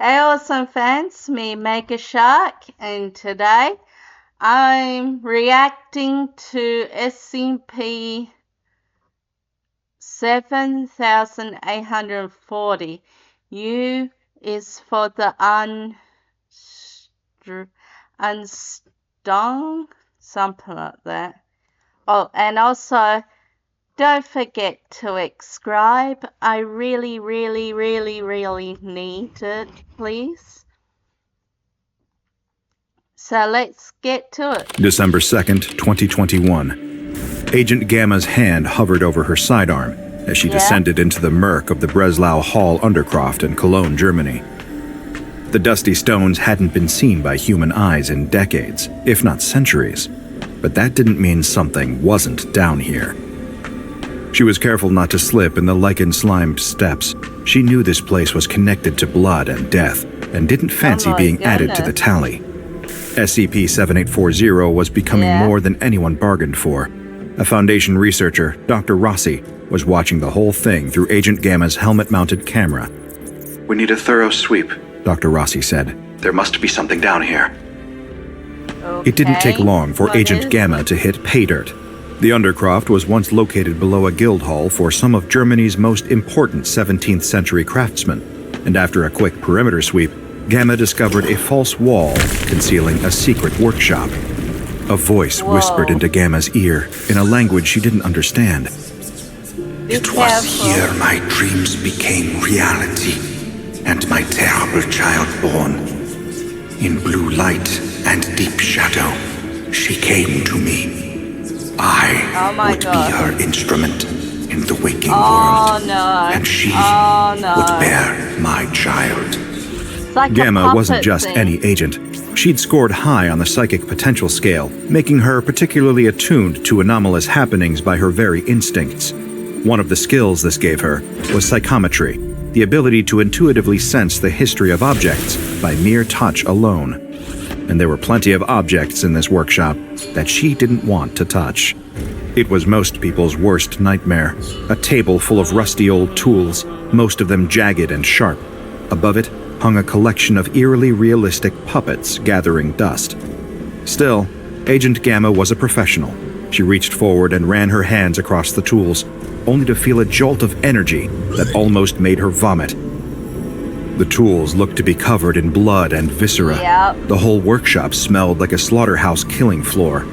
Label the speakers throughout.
Speaker 1: Hey awesome fans, me Megashark, and today I'm reacting to SCP 7840. U is for the unstung, something like that. Oh, and also don't forget to subscribe. I really need it, please. So let's get to it.
Speaker 2: December 2nd, 2021. Agent Gamma's hand hovered over her sidearm as she descended into the murk of the Breslau Hall Undercroft in Cologne, Germany. The dusty stones hadn't been seen by human eyes in decades, if not centuries, but that didn't mean something wasn't down here. She was careful not to slip in the lichen-slimed steps. She knew this place was connected to blood and death, and didn't fancy being added to the tally. SCP-7840 was becoming more than anyone bargained for. A Foundation researcher, Dr. Rossi, was watching the whole thing through Agent Gamma's helmet-mounted camera.
Speaker 3: "We need a thorough sweep,"
Speaker 2: Dr. Rossi said.
Speaker 3: "There must be something down here."
Speaker 2: It didn't take long for Agent Gamma to hit pay dirt. The Undercroft was once located below a guild hall for some of Germany's most important 17th century craftsmen, and after a quick perimeter sweep, Gamma discovered a false wall concealing a secret workshop. A voice whispered into Gamma's ear in a language she didn't understand.
Speaker 3: "It was here my dreams became reality, and my terrible child born. In blue light and deep shadow, she came to me. I would be her instrument in the waking world, and she would bear my child."
Speaker 1: Like
Speaker 2: Gamma wasn't just any agent. She'd scored high on the psychic potential scale, making her particularly attuned to anomalous happenings by her very instincts. One of the skills this gave her was psychometry, the ability to intuitively sense the history of objects by mere touch alone. And there were plenty of objects in this workshop that she didn't want to touch. It was most people's worst nightmare, a table full of rusty old tools, most of them jagged and sharp. Above it hung a collection of eerily realistic puppets gathering dust. Still, Agent Gamma was a professional. She reached forward and ran her hands across the tools, only to feel a jolt of energy that almost made her vomit. The tools looked to be covered in blood and viscera. The whole workshop smelled like a slaughterhouse killing floor.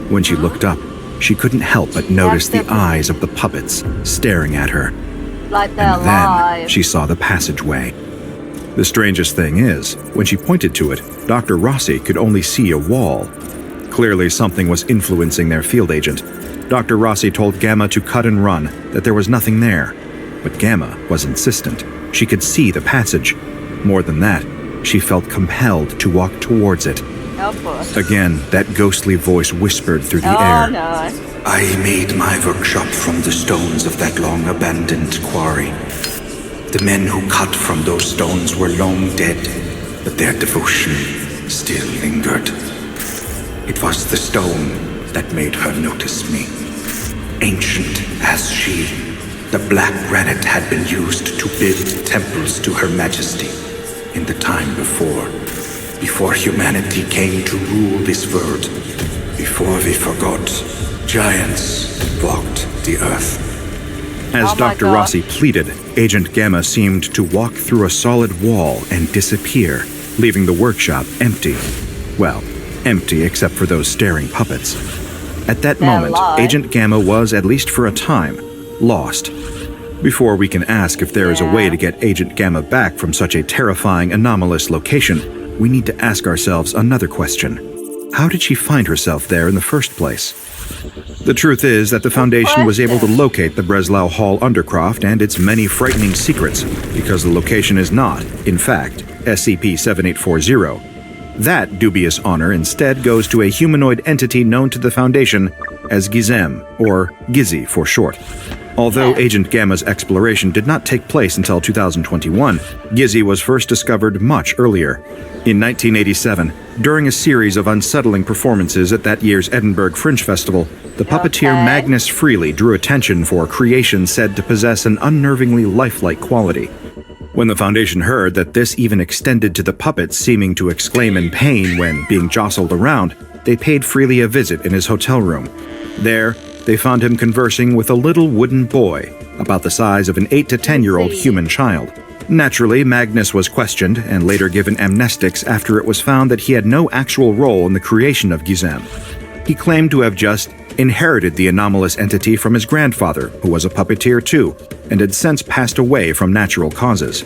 Speaker 2: When she looked up, she couldn't help but notice the eyes of the puppets staring at her.
Speaker 1: And
Speaker 2: then she saw the passageway. The strangest thing is, when she pointed to it, Dr. Rossi could only see a wall. Clearly something was influencing their field agent. Dr. Rossi told Gamma to cut and run, that there was nothing there. But Gamma was insistent. She could see the passage. More than that, she felt compelled to walk towards it. Again, that ghostly voice whispered through the air.
Speaker 3: "I made my workshop from the stones of that long-abandoned quarry. The men who cut from those stones were long dead, but their devotion still lingered. It was the stone that made her notice me. Ancient as she, the black granite had been used to build temples to Her Majesty in the time before humanity came to rule this world, before we forgot giants walked the earth."
Speaker 2: As Dr. Rossi pleaded, Agent Gamma seemed to walk through a solid wall and disappear, leaving the workshop empty. Well, empty except for those staring puppets. At that moment, Agent Gamma was, at least for a time, lost. Before we can ask if there is a way to get Agent Gamma back from such a terrifying, anomalous location, we need to ask ourselves another question. How did she find herself there in the first place? The truth is that the Foundation was able to locate the Breslau Hall Undercroft and its many frightening secrets, because the location is not, in fact, SCP-7840. That dubious honor instead goes to a humanoid entity known to the Foundation as Gizem, or Gizzy for short. Although Agent Gamma's exploration did not take place until 2021, Gizzy was first discovered much earlier. In 1987, during a series of unsettling performances at that year's Edinburgh Fringe Festival, the puppeteer Magnus Freely drew attention for creation said to possess an unnervingly lifelike quality. When the Foundation heard that this even extended to the puppets seeming to exclaim in pain when being jostled around, they paid Freely a visit in his hotel room. There, they found him conversing with a little wooden boy, about the size of an 8 to 10-year-old human child. Naturally, Magnus was questioned and later given amnestics after it was found that he had no actual role in the creation of Gizem. He claimed to have just inherited the anomalous entity from his grandfather, who was a puppeteer too, and had since passed away from natural causes.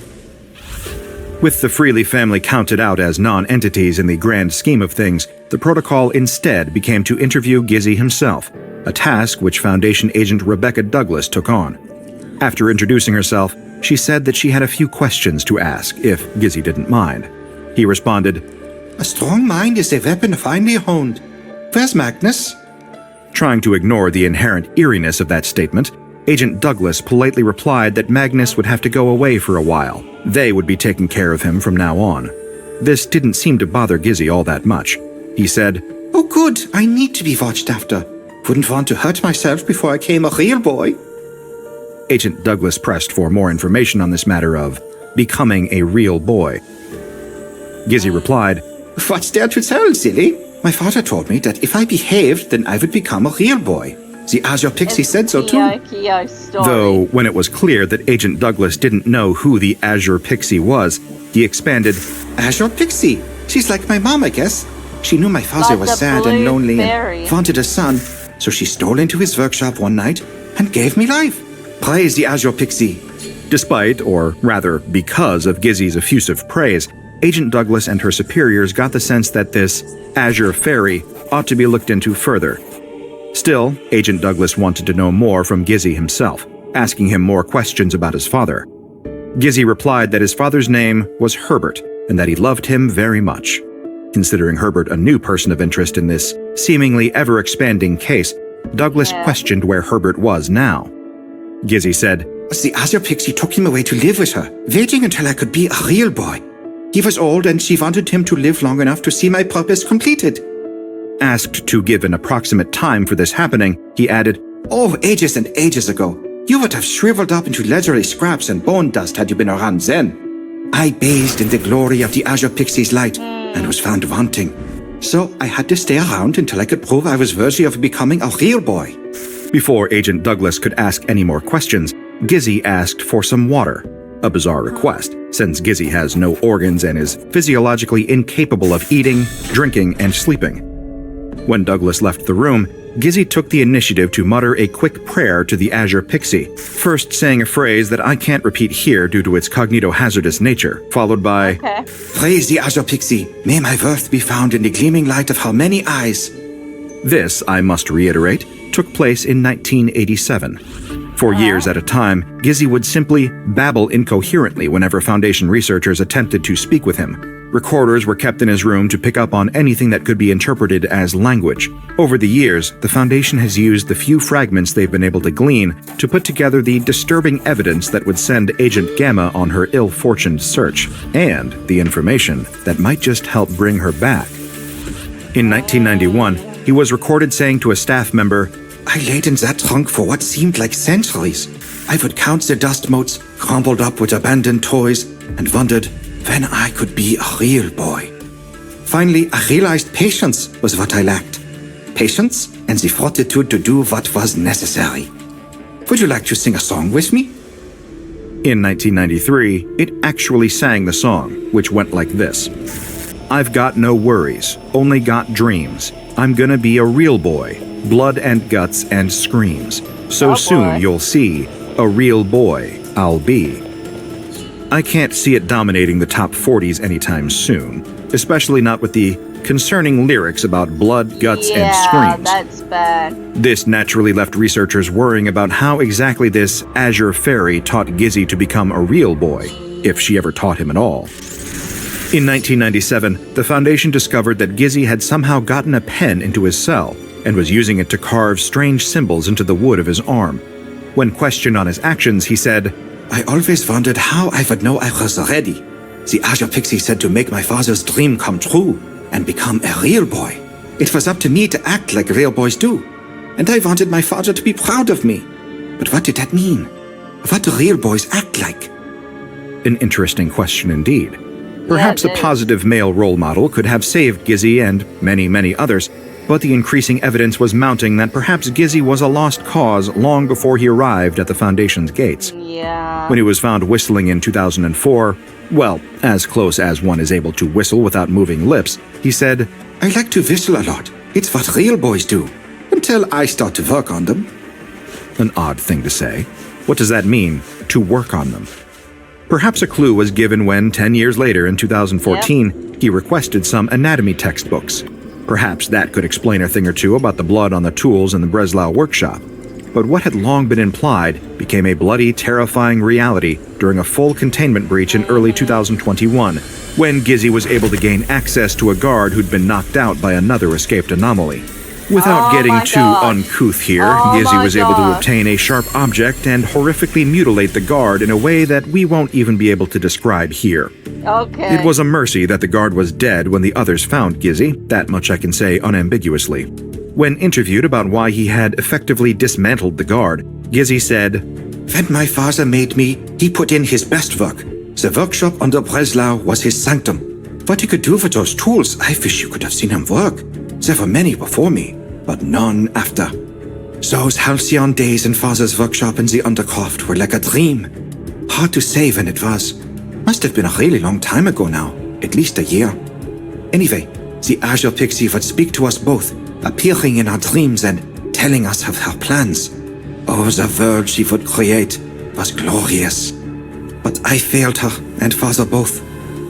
Speaker 2: With the Freely family counted out as non-entities in the grand scheme of things, the protocol instead became to interview Gizzy himself, a task which Foundation agent Rebecca Douglas took on. After introducing herself, she said that she had a few questions to ask, if Gizzy didn't mind. He responded,
Speaker 3: "A strong mind is a weapon finely honed. Where's Magnus?"
Speaker 2: Trying to ignore the inherent eeriness of that statement, Agent Douglas politely replied that Magnus would have to go away for a while. They would be taking care of him from now on. This didn't seem to bother Gizzy all that much. He said,
Speaker 3: "Oh good, I need to be watched after. Wouldn't want to hurt myself before I came a real boy."
Speaker 2: Agent Douglas pressed for more information on this matter of becoming a real boy. Gizzy replied,
Speaker 3: "What's there to tell, silly? My father told me that if I behaved, then I would become a real boy. The Azure Pixie said so too."
Speaker 1: Pinocchio story.
Speaker 2: Though, when it was clear that Agent Douglas didn't know who the Azure Pixie was, he expanded,
Speaker 3: "Azure Pixie. She's like my mom, I guess. She knew my father
Speaker 1: Like
Speaker 3: was
Speaker 1: the
Speaker 3: sad and
Speaker 1: blue
Speaker 3: lonely
Speaker 1: fairy.
Speaker 3: and wanted a son, so she stole into his workshop one night and gave me life. Praise the Azure Pixie."
Speaker 2: Despite, or rather because of Gizzy's effusive praise, Agent Douglas and her superiors got the sense that this Azure Fairy ought to be looked into further. Still, Agent Douglas wanted to know more from Gizzy himself, asking him more questions about his father. Gizzy replied that his father's name was Herbert, and that he loved him very much. Considering Herbert a new person of interest in this seemingly ever-expanding case, Douglas questioned where Herbert was now. Gizzy said,
Speaker 3: "The Azure Pixie took him away to live with her, waiting until I could be a real boy. He was old and she wanted him to live long enough to see my purpose completed."
Speaker 2: Asked to give an approximate time for this happening, he added,
Speaker 3: "Oh, ages and ages ago. You would have shriveled up into leathery scraps and bone dust had you been around then. I bathed in the glory of the Azure Pixie's light and was found wanting. So I had to stay around until I could prove I was worthy of becoming a real boy."
Speaker 2: Before Agent Douglas could ask any more questions, Gizzy asked for some water. A bizarre request, since Gizzy has no organs and is physiologically incapable of eating, drinking, and sleeping. When Douglas left the room, Gizzy took the initiative to mutter a quick prayer to the Azure Pixie, first saying a phrase that I can't repeat here due to its cognito-hazardous nature, followed by,
Speaker 3: "Praise the Azure Pixie. May my worth be found in the gleaming light of her many eyes."
Speaker 2: This, I must reiterate, took place in 1987. For years at a time, Gizzy would simply babble incoherently whenever Foundation researchers attempted to speak with him. Recorders were kept in his room to pick up on anything that could be interpreted as language. Over the years, the Foundation has used the few fragments they've been able to glean to put together the disturbing evidence that would send Agent Gamma on her ill-fortuned search, and the information that might just help bring her back. In 1991, he was recorded saying to a staff member,
Speaker 3: "I laid in that trunk for what seemed like centuries. I would count the dust motes crumpled up with abandoned toys and wondered when I could be a real boy. Finally, I realized patience was what I lacked. Patience and the fortitude to do what was necessary. Would you like to sing a song with me?"
Speaker 2: In 1993, it actually sang the song, which went like this. "I've got no worries, only got dreams. I'm gonna be a real boy, blood and guts and screams. So soon you'll see, a real boy I'll be." I can't see it dominating the top 40s anytime soon, especially not with the concerning lyrics about blood, guts, and screams.
Speaker 1: Yeah, that's bad.
Speaker 2: This naturally left researchers worrying about how exactly this Azure Fairy taught Gizzy to become a real boy, if she ever taught him at all. In 1997, the Foundation discovered that Gizzy had somehow gotten a pen into his cell and was using it to carve strange symbols into the wood of his arm. When questioned on his actions, he said,
Speaker 3: "I always wondered how I would know I was ready. The Azure Pixie said to make my father's dream come true and become a real boy. It was up to me to act like real boys do, and I wanted my father to be proud of me. But what did that mean? What do real boys act like?"
Speaker 2: An interesting question indeed. Perhaps a
Speaker 1: it is.
Speaker 2: positive male role model could have saved Gizzy and many, many others, but the increasing evidence was mounting that perhaps Gizzy was a lost cause long before he arrived at the Foundation's gates.
Speaker 1: Yeah.
Speaker 2: When he was found whistling in 2004, well, as close as one is able to whistle without moving lips, he said,
Speaker 3: I like to whistle a lot. It's what real boys do. Until I start to work on them.
Speaker 2: An odd thing to say. What does that mean, to work on them? Perhaps a clue was given when, 10 years later in 2014, he requested some anatomy textbooks. Perhaps that could explain a thing or two about the blood on the tools in the Breslau workshop. But what had long been implied became a bloody, terrifying reality during a full containment breach in early 2021, when Gizzy was able to gain access to a guard who'd been knocked out by another escaped anomaly. Without getting too uncouth here, Gizzy was able to obtain a sharp object and horrifically mutilate the guard in a way that we won't even be able to describe here.
Speaker 1: Okay.
Speaker 2: It was a mercy that the guard was dead when the others found Gizzy, that much I can say unambiguously. When interviewed about why he had effectively dismantled the guard, Gizzy said,
Speaker 3: When my father made me, he put in his best work. The workshop under Breslau was his sanctum. What he could do with those tools, I wish you could have seen him work. There were many before me, but none after. Those halcyon days in father's workshop in the Undercroft were like a dream. Hard to say when it was. Must have been a really long time ago now, at least a year. Anyway, the Azure Pixie would speak to us both, appearing in our dreams and telling us of her plans. Oh, the world she would create was glorious. But I failed her and father both.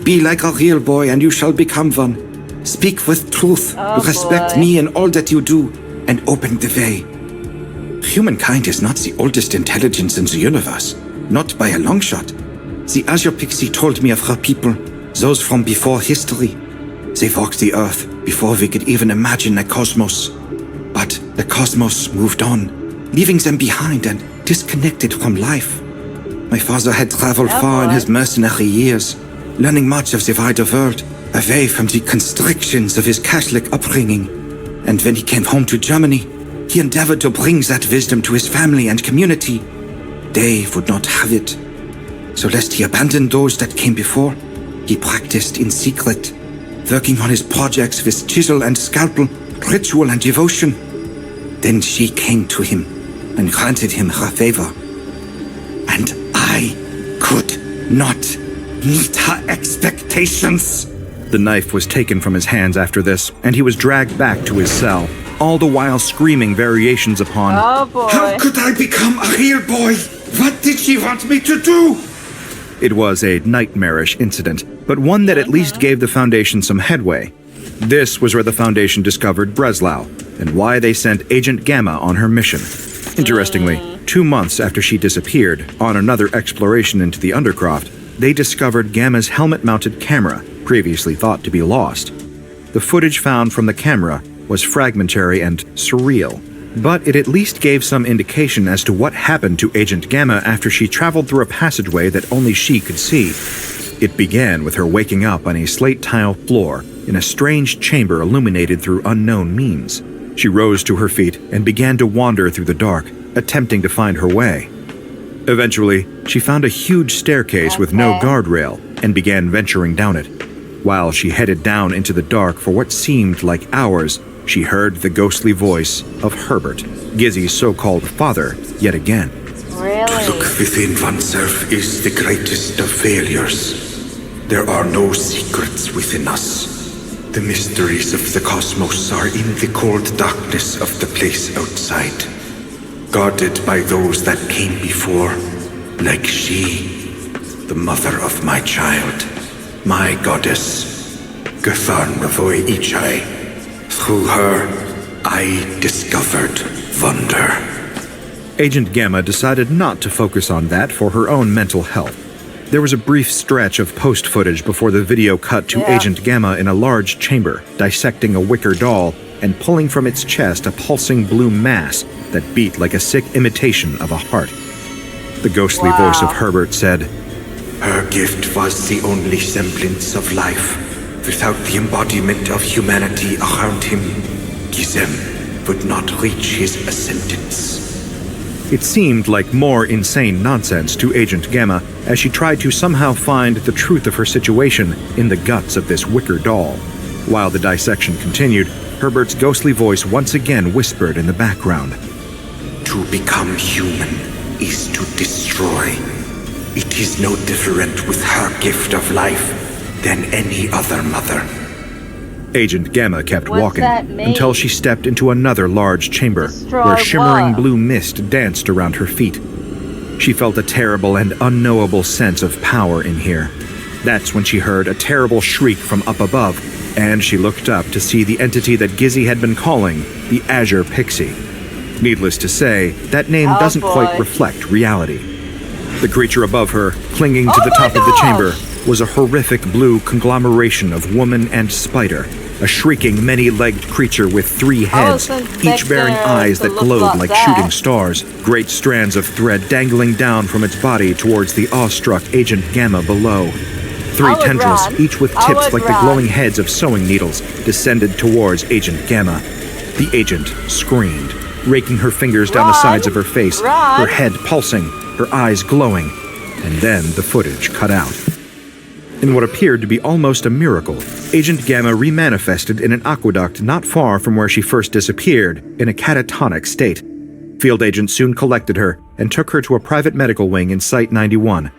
Speaker 3: Be like a real boy and you shall become one. Speak with truth, respect me in all that you do, and open the way. Humankind is not the oldest intelligence in the universe, not by a long shot. The Azure Pixie told me of her people, those from before history. They walked the earth before we could even imagine a cosmos. But the cosmos moved on, leaving them behind and disconnected from life. My father had traveled far in his mercenary years, learning much of the wider world, away from the constrictions of his Catholic upbringing. And when he came home to Germany, he endeavored to bring that wisdom to his family and community. They would not have it. So lest he abandon those that came before, he practiced in secret, working on his projects with chisel and scalpel, ritual and devotion. Then she came to him and granted him her favor. And I could not meet her expectations.
Speaker 2: The knife was taken from his hands after this, and he was dragged back to his cell, all the while screaming variations upon,
Speaker 1: Oh boy.
Speaker 3: How could I become a real boy? What did she want me to do?
Speaker 2: It was a nightmarish incident, but one that at least gave the Foundation some headway. This was where the Foundation discovered Breslau, and why they sent Agent Gamma on her mission. Interestingly, 2 months after she disappeared, on another exploration into the Undercroft, they discovered Gamma's helmet-mounted camera, previously thought to be lost. The footage found from the camera was fragmentary and surreal, but it at least gave some indication as to what happened to Agent Gamma after she traveled through a passageway that only she could see. It began with her waking up on a slate-tile floor in a strange chamber illuminated through unknown means. She rose to her feet and began to wander through the dark, attempting to find her way. Eventually, she found a huge staircase with no guardrail and began venturing down it. While she headed down into the dark for what seemed like hours, she heard the ghostly voice of Herbert, Gizzy's so-called father, yet again.
Speaker 1: Really?
Speaker 3: To look within oneself is the greatest of failures. There are no secrets within us. The mysteries of the cosmos are in the cold darkness of the place outside, guarded by those that came before, like she, the mother of my child, my goddess, Gatharn Mavoy Ichai. Through her, I discovered wonder.
Speaker 2: Agent Gamma decided not to focus on that for her own mental health. There was a brief stretch of post footage before the video cut to Agent Gamma in a large chamber, dissecting a wicker doll and pulling from its chest a pulsing blue mass that beat like a sick imitation of a heart. The ghostly voice of Herbert said,
Speaker 3: Her gift was the only semblance of life. Without the embodiment of humanity around him, Gizem would not reach his ascendance.
Speaker 2: It seemed like more insane nonsense to Agent Gamma as she tried to somehow find the truth of her situation in the guts of this wicker doll. While the dissection continued, Herbert's ghostly voice once again whispered in the background.
Speaker 3: To become human is to destroy. It is no different with her gift of life than any other mother.
Speaker 2: Agent Gamma kept
Speaker 1: What's
Speaker 2: walking
Speaker 1: that mean?
Speaker 2: until she stepped into another large chamber
Speaker 1: Destroy
Speaker 2: where shimmering
Speaker 1: what?
Speaker 2: blue mist danced around her feet. She felt a terrible and unknowable sense of power in here. That's when she heard a terrible shriek from up above, and she looked up to see the entity that Gizzy had been calling the Azure Pixie. Needless to say, that name doesn't quite reflect reality. The creature above her, clinging to the top of the chamber, was a horrific blue conglomeration of woman and spider, a shrieking, many-legged creature with 3 heads, each bearing eyes that glowed like shooting stars, great strands of thread dangling down from its body towards the awestruck Agent Gamma below. 3 tendrils, each with tips like the glowing heads of sewing needles, descended towards Agent Gamma. The agent screamed, raking her fingers down the sides of her face, her head pulsing, her eyes glowing, and then the footage cut out. In what appeared to be almost a miracle, Agent Gamma remanifested in an aqueduct not far from where she first disappeared, in a catatonic state. Field agents soon collected her and took her to a private medical wing in Site 91.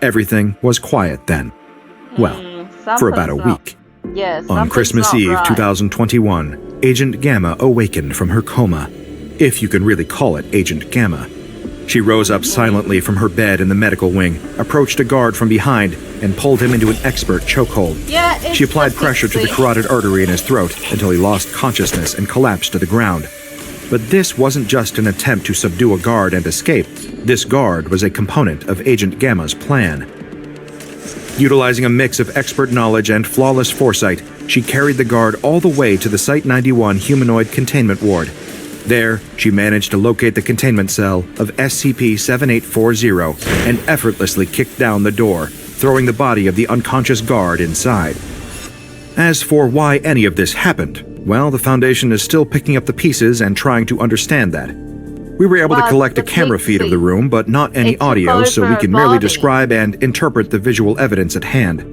Speaker 2: Everything was quiet then. Well, for about a week. On Christmas Eve 2021, Agent Gamma awakened from her coma, if you can really call it Agent Gamma. She rose up silently from her bed in the medical wing, approached a guard from behind, and pulled him into an expert chokehold. She applied pressure to the carotid artery in his throat until he lost consciousness and collapsed to the ground. But this wasn't just an attempt to subdue a guard and escape. This guard was a component of Agent Gamma's plan. Utilizing a mix of expert knowledge and flawless foresight, she carried the guard all the way to the Site 91 humanoid containment ward. There, she managed to locate the containment cell of SCP-7840 and effortlessly kicked down the door, throwing the body of the unconscious guard inside. As for why any of this happened, well, the Foundation is still picking up the pieces and trying to understand that. We were able to collect a camera feed of the room, but not any audio, so we can merely describe and interpret the visual evidence at hand.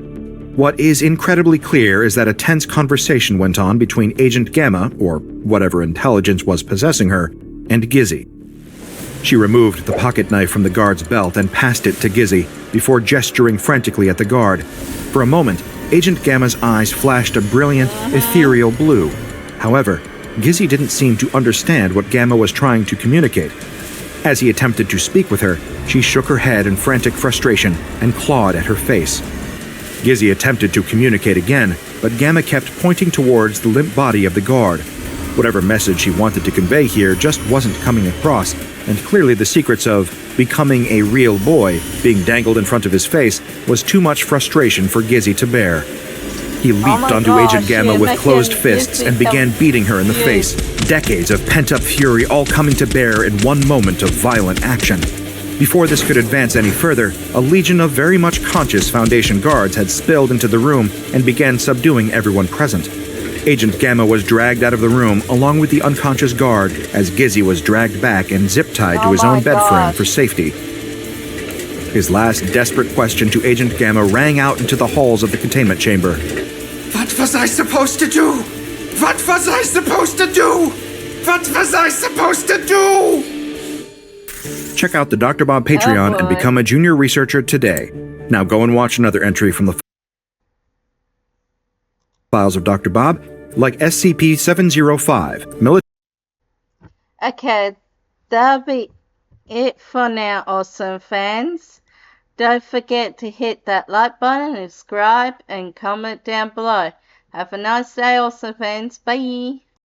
Speaker 2: What is incredibly clear is that a tense conversation went on between Agent Gamma, or whatever intelligence was possessing her, and Gizzy. She removed the pocket knife from the guard's belt and passed it to Gizzy, before gesturing frantically at the guard. For a moment, Agent Gamma's eyes flashed a brilliant, ethereal blue. However, Gizzy didn't seem to understand what Gamma was trying to communicate. As he attempted to speak with her, she shook her head in frantic frustration and clawed at her face. Gizzy attempted to communicate again, but Gamma kept pointing towards the limp body of the guard. Whatever message she wanted to convey here just wasn't coming across, and clearly the secrets of becoming a real boy being dangled in front of his face was too much frustration for Gizzy to bear. He leaped onto Agent Gamma with closed fists and began beating her in the face, decades of pent-up fury all coming to bear in one moment of violent action. Before this could advance any further, a legion of very much conscious Foundation guards had spilled into the room and began subduing everyone present. Agent Gamma was dragged out of the room along with the unconscious guard as Gizzy was dragged back and zip-tied to his own bed frame for safety. His last desperate question to Agent Gamma rang out into the halls of the containment chamber.
Speaker 3: What was I supposed to do? What was I supposed to do? What was I supposed to do?
Speaker 2: Check out the Dr. Bob Patreon and become a junior researcher today. Now go and watch another entry from the files of Dr. Bob, like SCP-705, military.
Speaker 1: Okay, that'll be it for now, awesome fans. Don't forget to hit that like button, subscribe, and comment down below. Have a nice day, awesome fans. Bye.